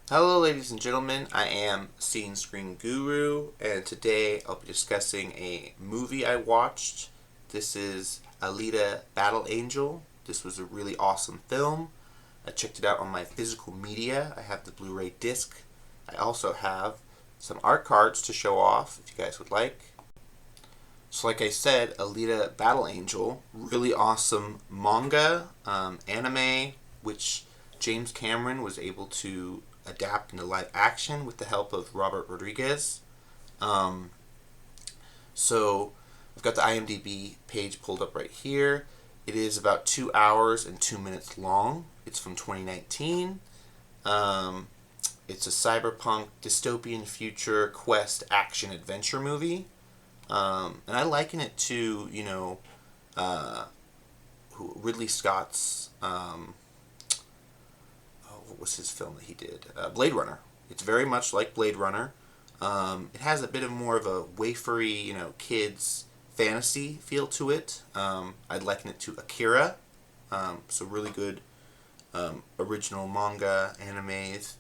Hello ladies and gentlemen, I am Scene Screen Guru, and today I'll be discussing a movie I watched. This is Alita Battle Angel. This was a really awesome film. I checked it out on my physical media. I have the Blu-ray disc. I also have some art cards to show off if you guys would like. So like I said, Alita Battle Angel, really awesome manga, anime, which James Cameron was able to adapt into live action with the help of Robert Rodriguez. Um, so I've got the IMDb page pulled up right here. It is about 2 hours and 2 minutes long. It's from 2019. It's a cyberpunk dystopian future quest action adventure movie. And I liken it to, uh, Ridley Scott's, what was his film that he did? Blade Runner. It's very much like Blade Runner. It has a bit of more of a wafery, kids fantasy feel to it. I'd liken it to Akira. So really good original manga, animes.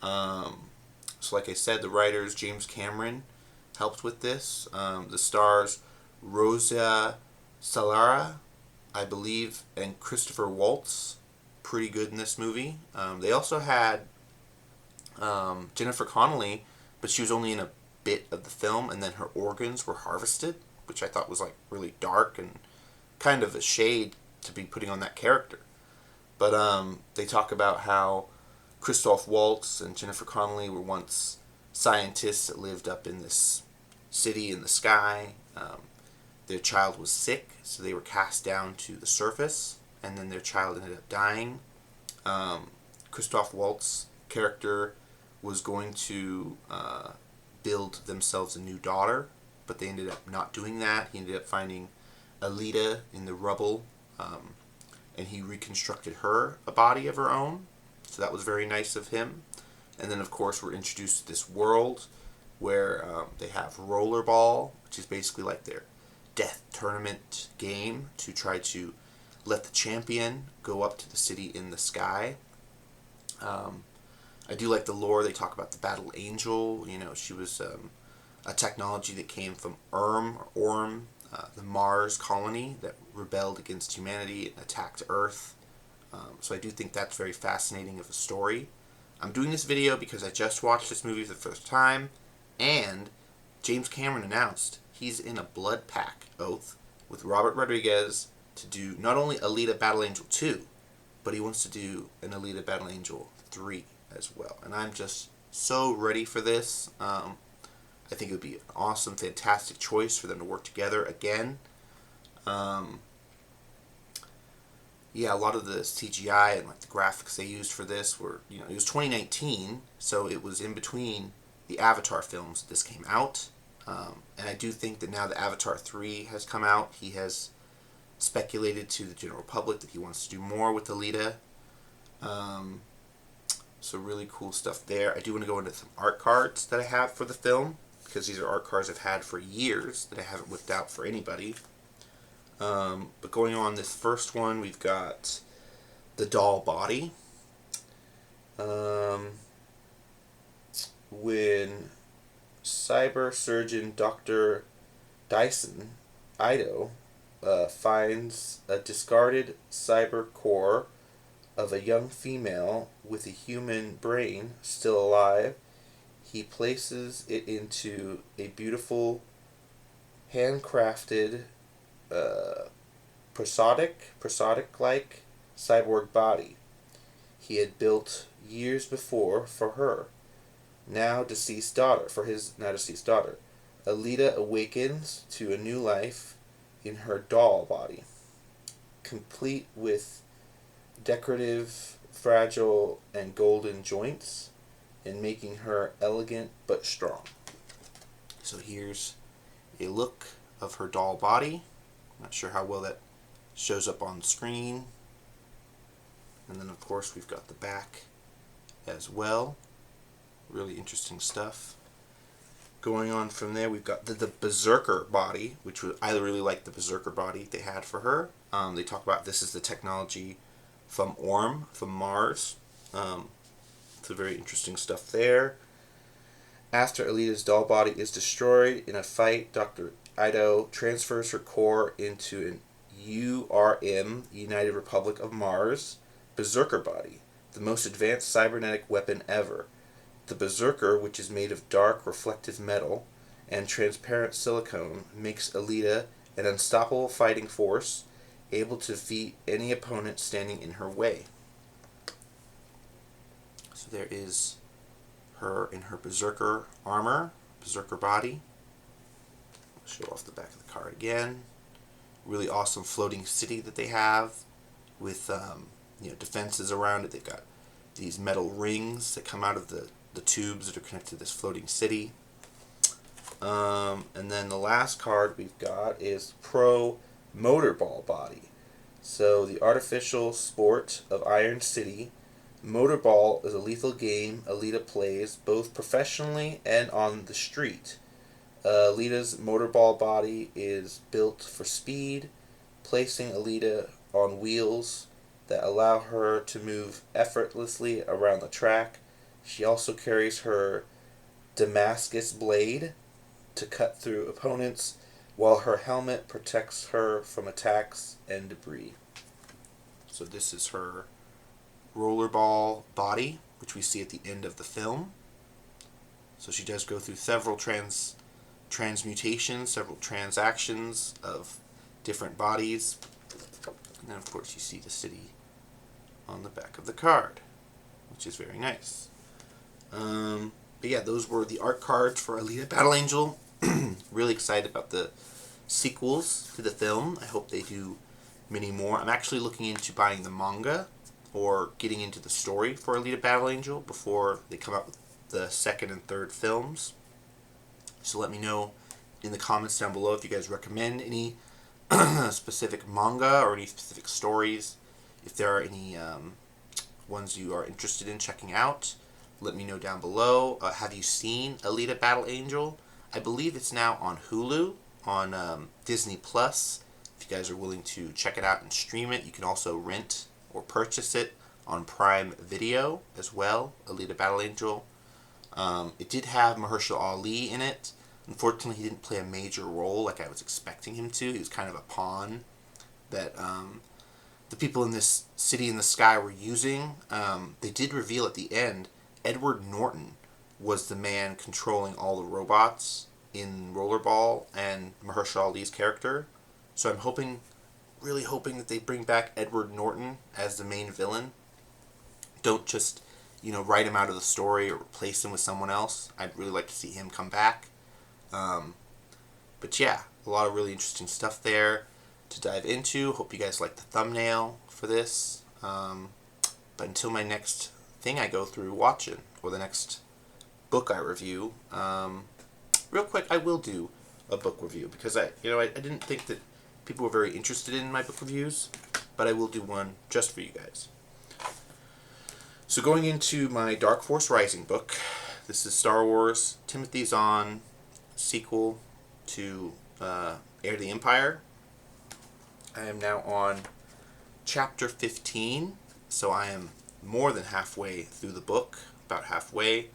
So like I said, the writers, James Cameron, helped with this. The stars Rosa Salara, I believe, and Christopher Waltz, pretty good in this movie. They also had Jennifer Connelly, but she was only in a bit of the film, and then her organs were harvested, which I thought was like really dark and kind of a shade to be putting on that character. But they talk about how Christoph Waltz and Jennifer Connelly were once scientists that lived up in this city in the sky. Their child was sick, so they were cast down to the surface, and then their child ended up dying. Christoph Waltz's character was going to build themselves a new daughter, but they ended up not doing that. He ended up finding Alita in the rubble, and he reconstructed her a body of her own. So that was very nice of him. And then, of course, we're introduced to this world where they have rollerball, which is basically like their death tournament game to try to let the champion go up to the city in the sky. I do like the lore. They talk about the Battle Angel. She was a technology that came from Orm, the Mars colony that rebelled against humanity and attacked Earth. So I do think that's very fascinating of a story. I'm doing this video because I just watched this movie for the first time, and James Cameron announced he's in a blood pact oath with Robert Rodriguez to do not only Alita Battle Angel 2, but he wants to do an Alita Battle Angel 3 as well. And I'm just so ready for this. I think it would be an awesome, fantastic choice for them to work together again. Yeah, a lot of the CGI and like the graphics they used for this were, it was 2019, so it was in between the Avatar films this came out. And I do think that now that Avatar 3 has come out, he has speculated to the general public that he wants to do more with Alita. So really cool stuff there. I do want to go into some art cards that I have for the film, because these are art cards I've had for years that I haven't whipped out for anybody. But going on this first one, we've got the doll body. When cyber surgeon Dr. Dyson Ido finds a discarded cyber core of a young female with a human brain still alive, he places it into a beautiful handcrafted prosthetic-like cyborg body he had built years before for her now deceased daughter. Alita awakens to a new life in her doll body, complete with decorative, fragile, and golden joints, and making her elegant but strong. So here's a look of her doll body. Not sure how well that shows up on screen. And then, of course, we've got the back as well. Really interesting stuff. Going on from there, we've got the Berserker body, which I really like the Berserker body they had for her. They talk about this is the technology from Orm, from Mars. So very interesting stuff there. After Alita's doll body is destroyed in a fight, Dr. Ido transfers her core into an URM, United Republic of Mars, Berserker body, the most advanced cybernetic weapon ever. The Berserker, which is made of dark reflective metal and transparent silicone, makes Alita an unstoppable fighting force, able to defeat any opponent standing in her way. So there is her in her Berserker armor, Berserker body. I'll show off the back of the card again. Really awesome floating city that they have with defenses around it. They've got these metal rings that come out of the tubes that are connected to this floating city. And then the last card we've got is Pro Motorball Body. So the artificial sport of Iron City, Motorball is a lethal game Alita plays both professionally and on the street. Alita's Motorball body is built for speed, placing Alita on wheels that allow her to move effortlessly around the track. She also carries her Damascus blade to cut through opponents, while her helmet protects her from attacks and debris. So this is her rollerball body, which we see at the end of the film. So she does go through several transmutations, several transactions of different bodies. And then of course you see the city on the back of the card, which is very nice. But yeah, those were the art cards for Alita Battle Angel. Really excited about the sequels to the film. I hope they do many more. I'm actually looking into buying the manga or getting into the story for Alita Battle Angel before they come out with the second and third films. So let me know in the comments down below if you guys recommend any specific manga or any specific stories. If there are any ones you are interested in checking out, let me know down below. Have you seen Alita Battle Angel? I believe it's now on Hulu, on Disney Plus. If you guys are willing to check it out and stream it, you can also rent or purchase it on Prime Video as well, Alita Battle Angel. It did have Mahershala Ali in it. Unfortunately, he didn't play a major role like I was expecting him to. He was kind of a pawn that the people in this city in the sky were using. They did reveal at the end Edward Norton was the man controlling all the robots in Rollerball and Mahershala Ali's character. So I'm really hoping that they bring back Edward Norton as the main villain. Don't just, write him out of the story or replace him with someone else. I'd really like to see him come back. But yeah, a lot of really interesting stuff there to dive into. Hope you guys like the thumbnail for this. But until my next thing I go through watching, or the next book I review, real quick, I will do a book review because I didn't think that people were very interested in my book reviews, but I will do one just for you guys. So going into my Dark Force Rising book, this is Star Wars Timothy Zahn sequel to Heir to the Empire. I am now on chapter 15, so I am more than halfway through the book, about halfway.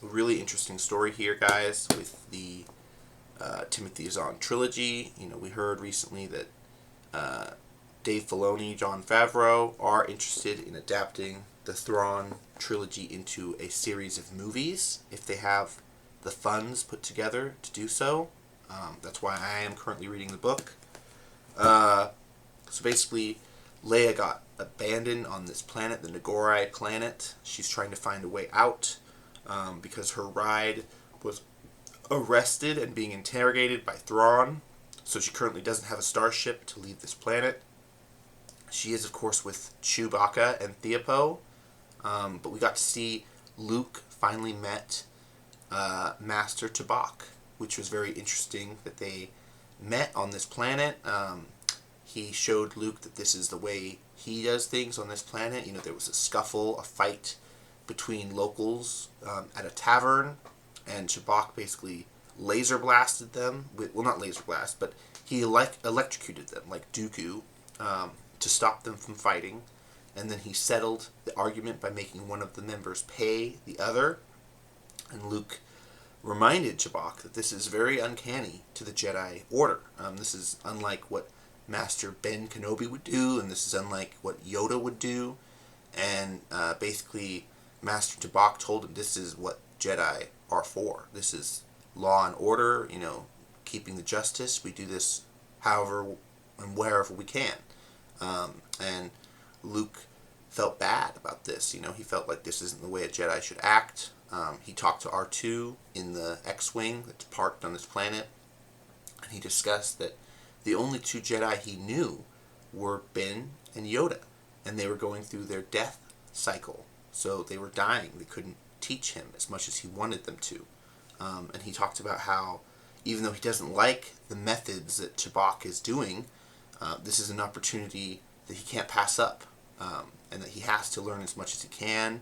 Really interesting story here, guys, with the Timothy Zahn trilogy. We heard recently that Dave Filoni, Jon Favreau are interested in adapting the Thrawn trilogy into a series of movies if they have the funds put together to do so. That's why I am currently reading the book. So basically, Leia got abandoned on this planet, the Nagori planet. She's trying to find a way out because her ride was arrested and being interrogated by Thrawn. So she currently doesn't have a starship to leave this planet. She is, of course, with Chewbacca and Theopo. But we got to see Luke finally met Master Tabak, which was very interesting that they met on this planet. He showed Luke that this is the way he does things on this planet. There was a scuffle, a fight between locals at a tavern, and Tabak basically laser blasted them. Well, not laser blast, but he electrocuted them like Dooku to stop them from fighting. and then he settled the argument by making one of the members pay the other. And Luke reminded Chewbacca that this is very uncanny to the Jedi Order. This is unlike what Master Ben Kenobi would do, and this is unlike what Yoda would do. And basically, Master Chewbacca told him this is what Jedi are for. This is law and order, keeping the justice. We do this however and wherever we can. And Luke felt bad about this. He felt like this isn't the way a Jedi should act. He talked to R2 in the X-Wing that's parked on this planet, and he discussed that the only two Jedi he knew were Ben and Yoda, and they were going through their death cycle. So they were dying. They couldn't teach him as much as he wanted them to. And he talked about how, even though he doesn't like the methods that Chewbacca is doing, this is an opportunity that he can't pass up, and that he has to learn as much as he can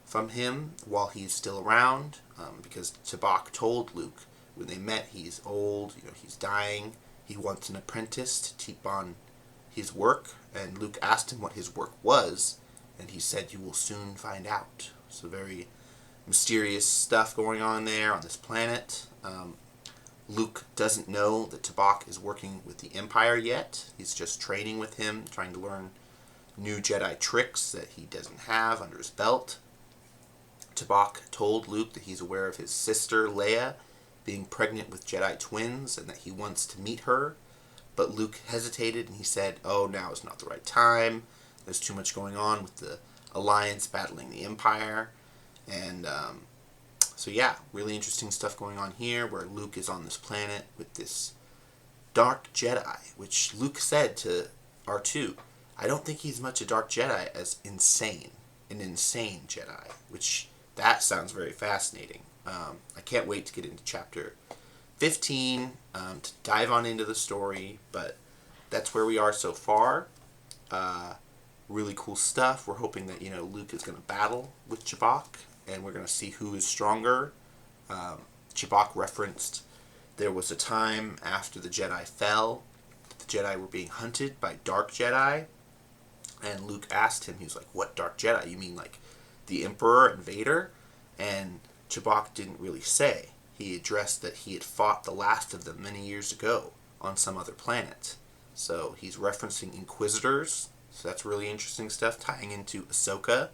from him while he's still around, because Chewbacca told Luke when they met he's old, he's dying, he wants an apprentice to keep on his work, and Luke asked him what his work was, and he said, "You will soon find out." So very mysterious stuff going on there on this planet. Luke doesn't know that Chewbacca is working with the Empire yet. He's just training with him, trying to learn new Jedi tricks that he doesn't have under his belt. Chewbacca told Luke that he's aware of his sister, Leia, being pregnant with Jedi twins and that he wants to meet her. But Luke hesitated and he said, "Oh, now is not the right time. There's too much going on with the Alliance battling the Empire." And so yeah, really interesting stuff going on here where Luke is on this planet with this dark Jedi, which Luke said to R2, "I don't think he's much a dark Jedi as an insane Jedi," which that sounds very fascinating. I can't wait to get into chapter 15 to dive on into the story, but that's where we are so far. Really cool stuff. We're hoping that Luke is going to battle with Chewbacca, and we're going to see who is stronger. Chewbacca referenced there was a time after the Jedi fell that the Jedi were being hunted by dark Jedi, and Luke asked him, he was like, "What dark Jedi? You mean like the Emperor and Vader?" And Chewbacca didn't really say. He addressed that he had fought the last of them many years ago on some other planet. So he's referencing Inquisitors. So that's really interesting stuff tying into Ahsoka.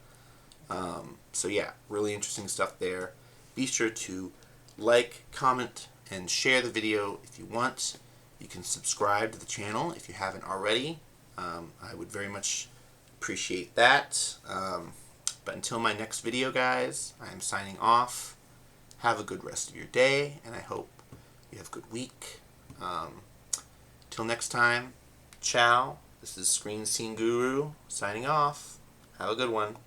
So yeah, really interesting stuff there. Be sure to like, comment, and share the video if you want. You can subscribe to the channel if you haven't already. I would very much appreciate that. But until my next video, guys, I am signing off. Have a good rest of your day, and I hope you have a good week. Till next time, ciao. This is Screen Scene Guru signing off. Have a good one.